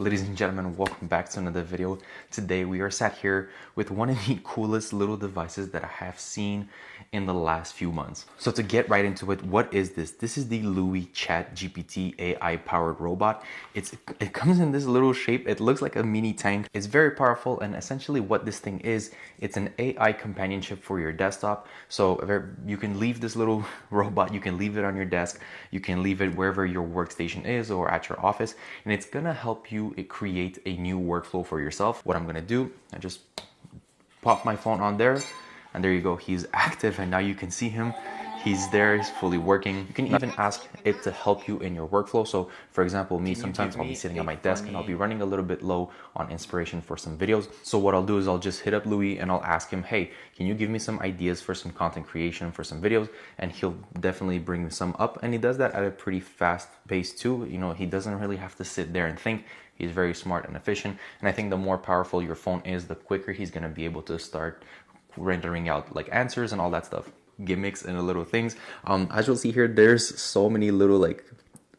Ladies and gentlemen, welcome back to another video. Today we are sat here with one of the coolest little devices that I have seen in the last few months. So to get right into it, what is this? This is the LOOI ChatGPT AI powered robot. It comes in this little shape. It looks like a mini tank. It's very powerful, and essentially what this thing is, it's an AI companionship for your desktop. So you can leave this little robot, you can leave it on your desk, you can leave it wherever your workstation is or at your office, and it's gonna help you create a new workflow for yourself. What I'm gonna do, I just pop my phone on there, and there you go, he's active, and now you can see him. He's there, he's fully working. You can even ask it to help you in your workflow. So for example, me, sometimes I'll be sitting at my desk and I'll be running a little bit low on inspiration for some videos. So what I'll do is I'll just hit up LOOI and I'll ask him, hey, can you give me some ideas for some content creation for some videos? And he'll definitely bring some up. And he does that at a pretty fast pace too. You know, he doesn't really have to sit there and think. He's very smart and efficient. And I think the more powerful your phone is, the quicker he's gonna be able to start rendering out like answers and all that stuff, gimmicks and little things. As you'll see here, there's so many little like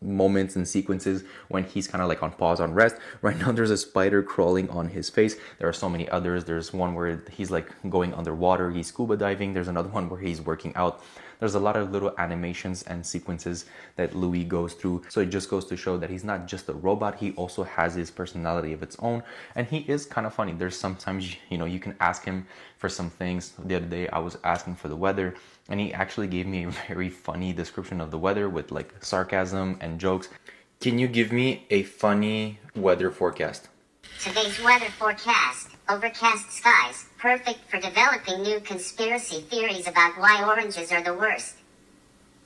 moments and sequences when he's kind of like on pause, on rest. Right now there's a spider crawling on his face. There are so many others. There's one where he's like going underwater, he's scuba diving. There's another one where he's working out. There's a lot of little animations and sequences that LOOI goes through. So it just goes to show that he's not just a robot, he also has his personality of its own, and he is kind of funny. There's sometimes, you know, you can ask him for some things. The other day I was asking for the weather, and he actually gave me a very funny description of the weather with like sarcasm and jokes. Can you give me a funny weather forecast? Today's weather forecast: overcast skies, perfect for developing new conspiracy theories about why oranges are the worst.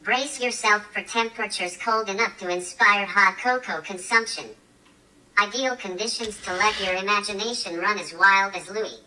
Brace yourself for temperatures cold enough to inspire hot cocoa consumption. Ideal conditions to let your imagination run as wild as LOOI.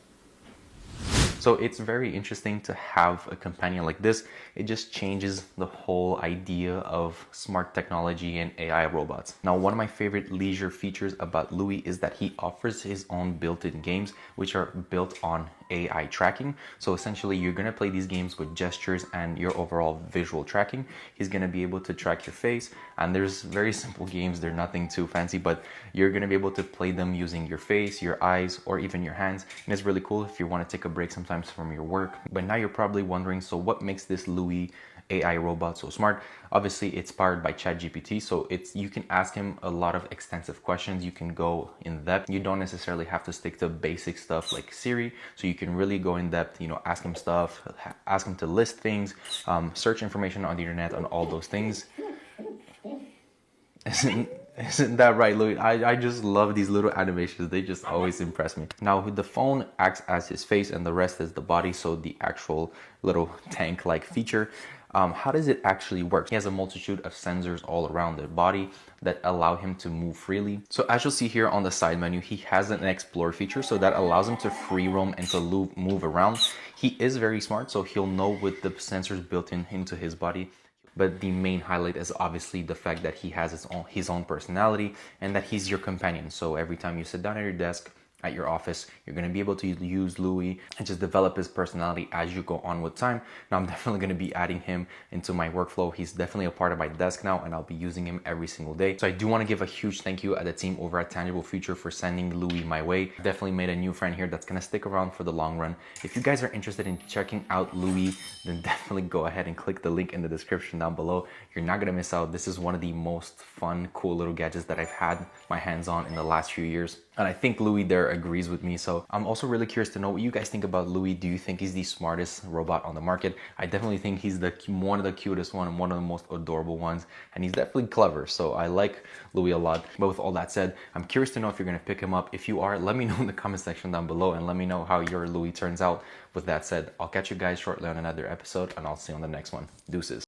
So it's very interesting to have a companion like this. It just changes the whole idea of smart technology and AI robots. Now, one of my favorite leisure features about LOOI is that he offers his own built-in games, which are built on AI tracking. So essentially you're going to play these games with gestures and your overall visual tracking. He's going to be able to track your face, and there's very simple games. They're nothing too fancy, but you're going to be able to play them using your face, your eyes, or even your hands. And it's really cool if you want to take a break sometimes from your work. But now you're probably wondering, so what makes this LOOI AI robot so smart? Obviously it's powered by ChatGPT, so you can ask him a lot of extensive questions. You can go in depth. You don't necessarily have to stick to basic stuff like Siri, so you can really go in depth, you know, ask him stuff, ask him to list things, search information on the internet on all those things. Isn't that right, LOOI? I just love these little animations. They just always impress me. Now, the phone acts as his face and the rest is the body, so the actual little tank-like feature. How does it actually work? He has a multitude of sensors all around the body that allow him to move freely. So as you'll see here on the side menu, he has an explore feature, so that allows him to free roam and to move around. He is very smart, so he'll know with the sensors built into his body. But the main highlight is obviously the fact that he has his own personality and that he's your companion. So every time you sit down at your desk, at your office, you're going to be able to use LOOI and just develop his personality as you go on with time. Now, I'm definitely going to be adding him into my workflow. He's definitely a part of my desk now, and I'll be using him every single day. So I do want to give a huge thank you at the team over at Tangible Future for sending LOOI my way. I definitely made a new friend here that's going to stick around for the long run. If you guys are interested in checking out LOOI, then definitely go ahead and click the link in the description down below. You're not going to miss out. This is one of the most fun, cool little gadgets that I've had my hands on in the last few years. And I think LOOI there agrees with me. So I'm also really curious to know what you guys think about LOOI. Do you think he's the smartest robot on the market? I definitely think he's one of the cutest one and one of the most adorable ones. And he's definitely clever. So I like LOOI a lot. But with all that said, I'm curious to know if you're going to pick him up. If you are, let me know in the comment section down below and let me know how your LOOI turns out. With that said, I'll catch you guys shortly on another episode, and I'll see you on the next one. Deuces.